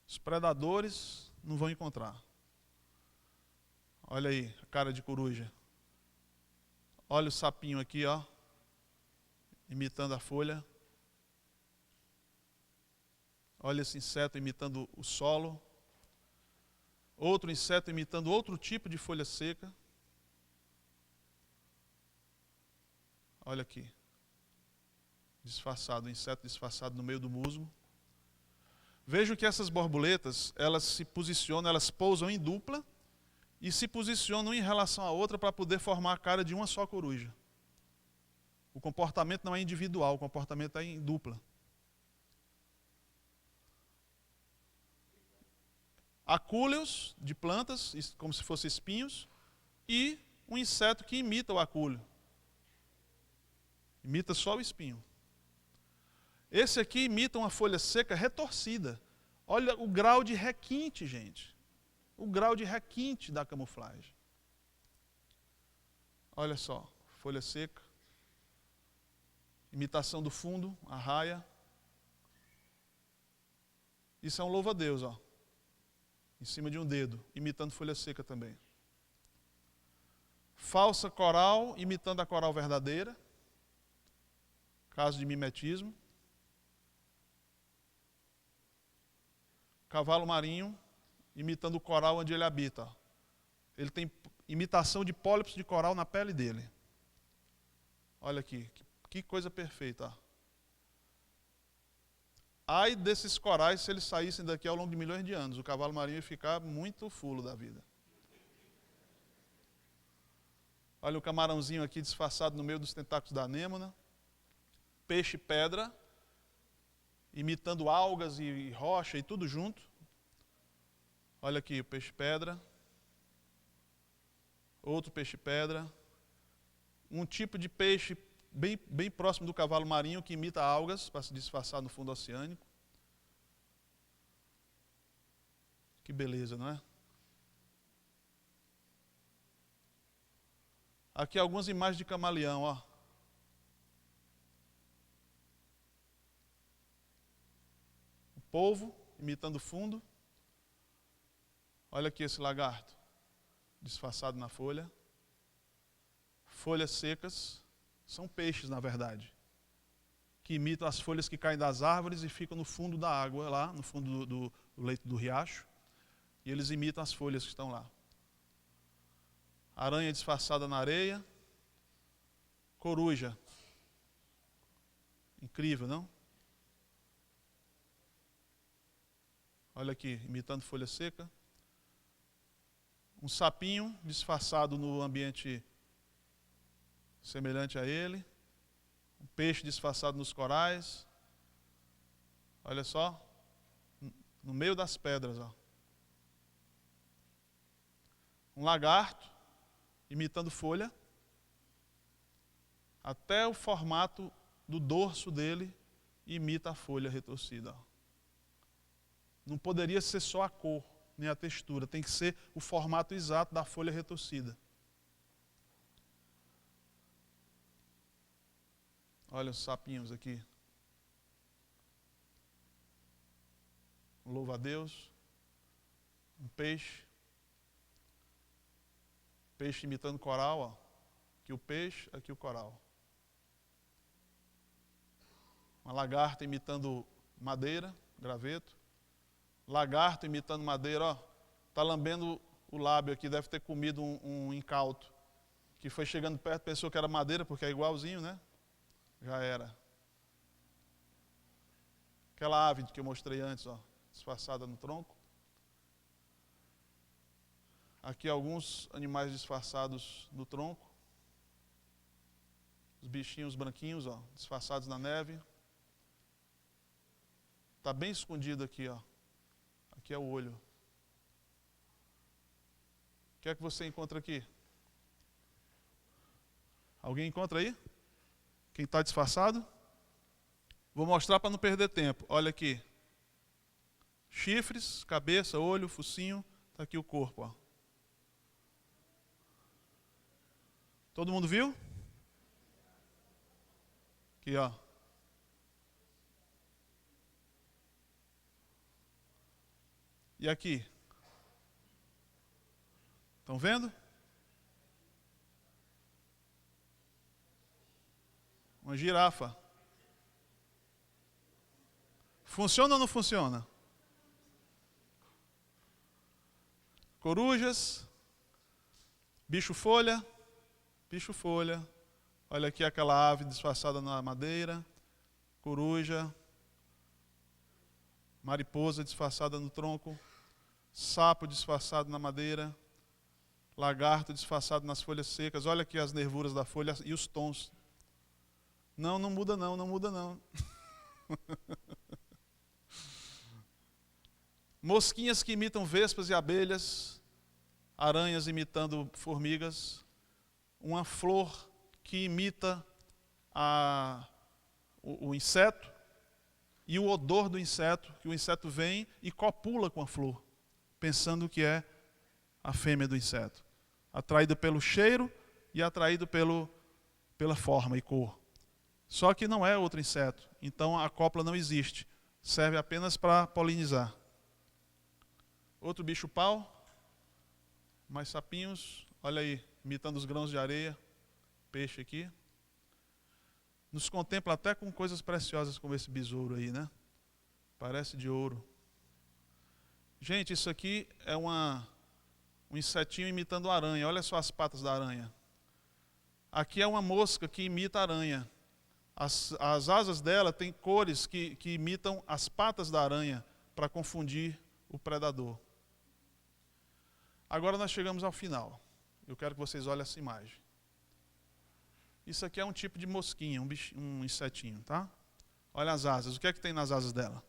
[SPEAKER 1] Os predadores não vão encontrar. Olha aí, a cara de coruja. Olha o sapinho aqui, ó, imitando a folha. Olha esse inseto imitando o solo. Outro inseto imitando outro tipo de folha seca. Olha aqui. Disfarçado, um inseto disfarçado no meio do musgo. Vejam que essas borboletas, elas se posicionam, elas pousam em dupla e se posicionam em relação à outra para poder formar a cara de uma só coruja. O comportamento não é individual, o comportamento é em dupla. Acúleos de plantas, como se fossem espinhos, e um inseto que imita o acúleo. Imita só o espinho. Esse aqui imita uma folha seca retorcida. Olha o grau de requinte, gente. O grau de requinte da camuflagem. Olha só, folha seca. Imitação do fundo, a raia. Isso é um louva-a-Deus, ó. Em cima de um dedo, imitando folha seca também. Falsa coral, imitando a coral verdadeira. Caso de mimetismo. Cavalo marinho, imitando o coral onde ele habita. Ele tem imitação de pólipos de coral na pele dele. Olha aqui, que coisa perfeita. Ai desses corais se eles saíssem daqui ao longo de milhões de anos. O cavalo marinho ia ficar muito fulo da vida. Olha o camarãozinho aqui disfarçado no meio dos tentáculos da anêmona. Peixe-pedra, imitando algas e rocha e tudo junto. Olha aqui o peixe-pedra. Outro peixe-pedra. Um tipo de peixe bem próximo do cavalo marinho que imita algas para se disfarçar no fundo oceânico. Que beleza, não é? Aqui algumas imagens de camaleão, ó. O polvo imitando o fundo. Olha aqui esse lagarto, disfarçado na folha. Folhas secas, são peixes na verdade. que imitam as folhas que caem das árvores e ficam no fundo da água, lá no fundo do leito do riacho. E eles imitam as folhas que estão lá. Aranha disfarçada na areia. Coruja. Incrível, não? Olha aqui, imitando folha seca. Um sapinho disfarçado no ambiente semelhante a ele. Um peixe disfarçado nos corais. Olha só. No meio das pedras, ó. Um lagarto imitando folha. Até o formato do dorso dele imita a folha retorcida. Ó. Não poderia ser só a cor, nem a textura. Tem que ser o formato exato da folha retorcida. Olha os sapinhos aqui. Louva a Deus. Um peixe. Peixe imitando coral, ó. Aqui o peixe, aqui o coral. Uma lagarta imitando madeira, graveto. Lagarto imitando madeira, ó. Está lambendo o lábio aqui, deve ter comido um incauto. Que foi chegando perto, pensou que era madeira, porque é igualzinho, né? Já era. Aquela ave que eu mostrei antes, ó, disfarçada no tronco. Aqui alguns animais disfarçados no tronco. Os bichinhos branquinhos, ó, disfarçados na neve. Está bem escondido aqui, ó. Aqui é o olho. O que é que você encontra aqui? Alguém encontra aí? Quem está disfarçado? Vou mostrar para não perder tempo. Olha aqui. Chifres, cabeça, olho, focinho. Está aqui o corpo, ó. Todo mundo viu? Aqui, ó. E aqui? Estão vendo? Uma girafa. Funciona ou não funciona? Corujas. Bicho-folha. Bicho-folha. Olha aqui aquela ave disfarçada na madeira. Coruja. Mariposa disfarçada no tronco. Sapo disfarçado na madeira. Lagarto disfarçado nas folhas secas. Olha aqui as nervuras da folha e os tons. Não, não muda não, não muda não. Mosquinhas que imitam vespas e abelhas. Aranhas imitando formigas. Uma flor que imita o inseto. E o odor do inseto, que o inseto vem e copula com a flor, pensando que é a fêmea do inseto. Atraído pelo cheiro e atraído pela forma e cor. Só que não é outro inseto, então a cópula não existe. Serve apenas para polinizar. Outro bicho-pau, mais sapinhos, olha aí, imitando os grãos de areia, peixe aqui. Nos contempla até com coisas preciosas como esse besouro aí, né? Parece de ouro. Gente, isso aqui é um insetinho imitando aranha. Olha só as patas da aranha. Aqui é uma mosca que imita a aranha. As asas dela têm cores que imitam as patas da aranha para confundir o predador. Agora nós chegamos ao final. Eu quero que vocês olhem essa imagem. Isso aqui é um tipo de mosquinha, um insetinho, tá? Olha as asas. O que é que tem nas asas dela?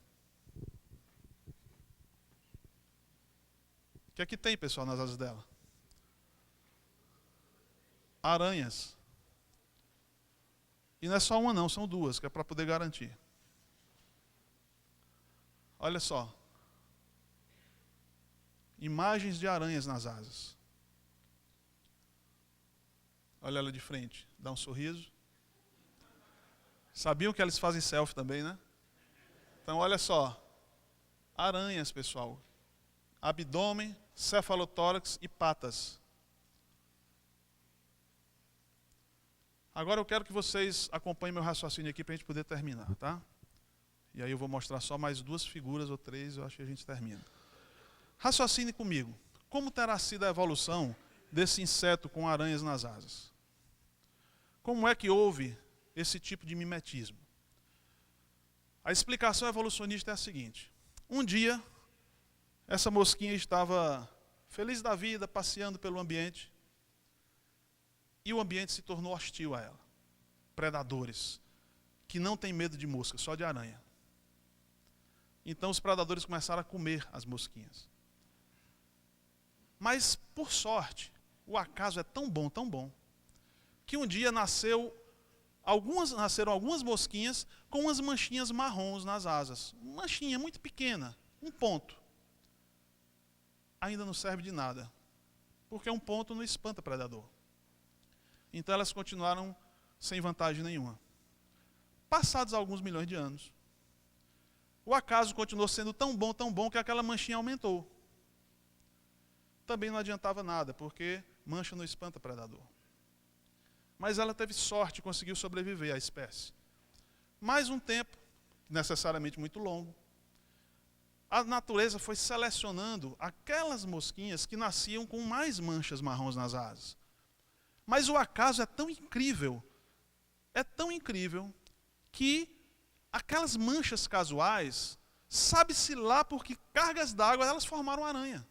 [SPEAKER 1] O que é que tem, pessoal, nas asas dela? Aranhas. E não é só uma não, são duas, que é para poder garantir. Olha só. Imagens de aranhas nas asas. Olha ela de frente, dá um sorriso. Sabiam que eles fazem selfie também, né? Então olha só. Aranhas, pessoal. Abdômen, cefalotórax e patas. Agora eu quero que vocês acompanhem meu raciocínio aqui para a gente poder terminar, tá? E aí eu vou mostrar só mais 2 figuras ou 3, eu acho que a gente termina. Raciocine comigo. Como terá sido a evolução desse inseto com aranhas nas asas? Como é que houve esse tipo de mimetismo? A explicação evolucionista é a seguinte. Um dia, essa mosquinha estava feliz da vida, passeando pelo ambiente, e o ambiente se tornou hostil a ela. Predadores, que não têm medo de mosca, só de aranha. Então os predadores começaram a comer as mosquinhas. Mas, por sorte, o acaso é tão bom, que um dia nasceram algumas mosquinhas com umas manchinhas marrons nas asas. Uma manchinha muito pequena, um ponto. Ainda não serve de nada, porque um ponto não espanta predador. Então elas continuaram sem vantagem nenhuma. Passados alguns milhões de anos, o acaso continuou sendo tão bom, que aquela manchinha aumentou. Também não adiantava nada, porque mancha não espanta predador. Mas ela teve sorte e conseguiu sobreviver à espécie. Mais um tempo, necessariamente muito longo, a natureza foi selecionando aquelas mosquinhas que nasciam com mais manchas marrons nas asas. Mas o acaso é tão incrível, que aquelas manchas casuais, sabe-se lá por que cargas d'água elas formaram aranha.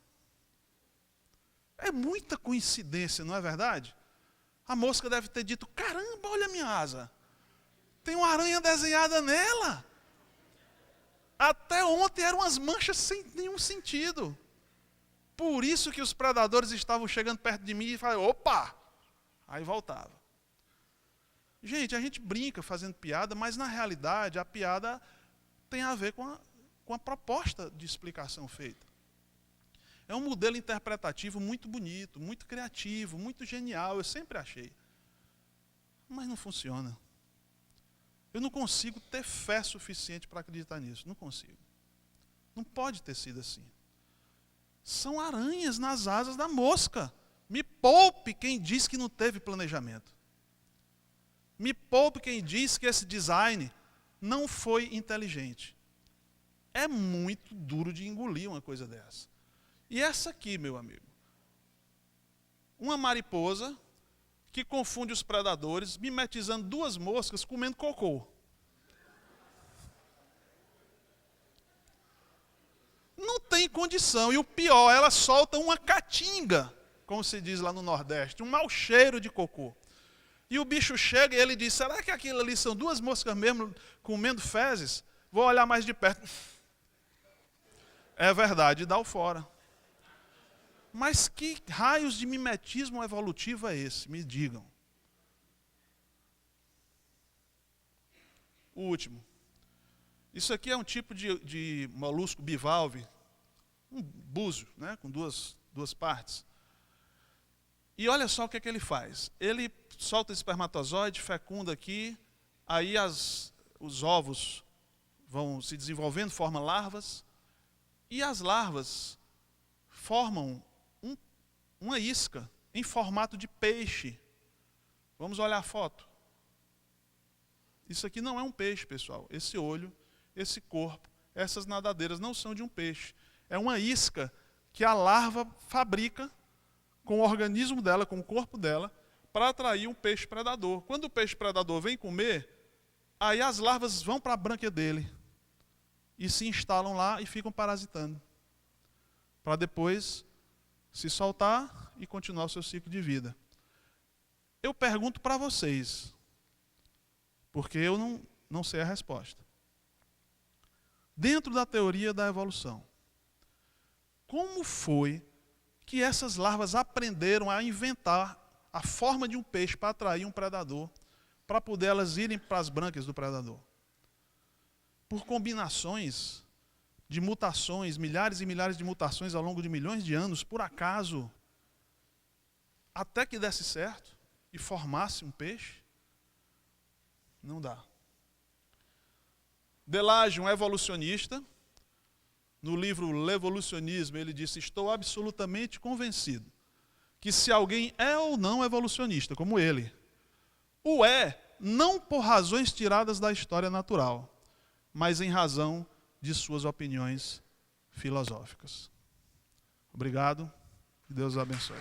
[SPEAKER 1] É muita coincidência, não é verdade? A mosca deve ter dito, caramba, olha a minha asa. Tem uma aranha desenhada nela. Até ontem eram umas manchas sem nenhum sentido. Por isso que os predadores estavam chegando perto de mim e falavam, opa! Aí voltava. Gente, a gente brinca fazendo piada, mas na realidade a piada tem a ver com a proposta de explicação feita. É um modelo interpretativo muito bonito, muito criativo, muito genial, eu sempre achei. Mas não funciona. Eu não consigo ter fé suficiente para acreditar nisso, não consigo. Não pode ter sido assim. São aranhas nas asas da mosca. Me poupe quem diz que não teve planejamento. Me poupe quem diz que esse design não foi inteligente. É muito duro de engolir uma coisa dessa. E essa aqui, meu amigo, uma mariposa que confunde os predadores, mimetizando 2 moscas comendo cocô. Não tem condição. E o pior, ela solta uma caatinga, como se diz lá no Nordeste, um mau cheiro de cocô. E o bicho chega e ele diz, será que aquilo ali são 2 moscas mesmo comendo fezes? Vou olhar mais de perto. É verdade, dá o fora. Mas que raios de mimetismo evolutivo é esse? Me digam. O último. Isso aqui é um tipo de molusco bivalve, um búzio, né, com duas partes. E olha só o que é que ele faz. Ele solta o espermatozoide, fecunda aqui, aí os ovos vão se desenvolvendo, formam larvas, e as larvas formam uma isca em formato de peixe. Vamos olhar a foto. Isso aqui não é um peixe, pessoal. Esse olho, esse corpo, essas nadadeiras não são de um peixe. É uma isca que a larva fabrica com o organismo dela, com o corpo dela, para atrair um peixe predador. Quando o peixe predador vem comer, aí as larvas vão para a brânquia dele e se instalam lá e ficam parasitando, para depois se soltar e continuar o seu ciclo de vida. Eu pergunto para vocês, porque eu não sei a resposta. Dentro da teoria da evolução, como foi que essas larvas aprenderam a inventar a forma de um peixe para atrair um predador, para poder elas irem para as brânquias do predador? Por combinações de mutações, milhares e milhares de mutações ao longo de milhões de anos, por acaso, até que desse certo e formasse um peixe? Não dá. Delage, um evolucionista, no livro L'Evolutionisme, ele disse, estou absolutamente convencido que se alguém é ou não evolucionista, como ele, O é não por razões tiradas da história natural, mas em razão de suas opiniões filosóficas. Obrigado. Que Deus os abençoe.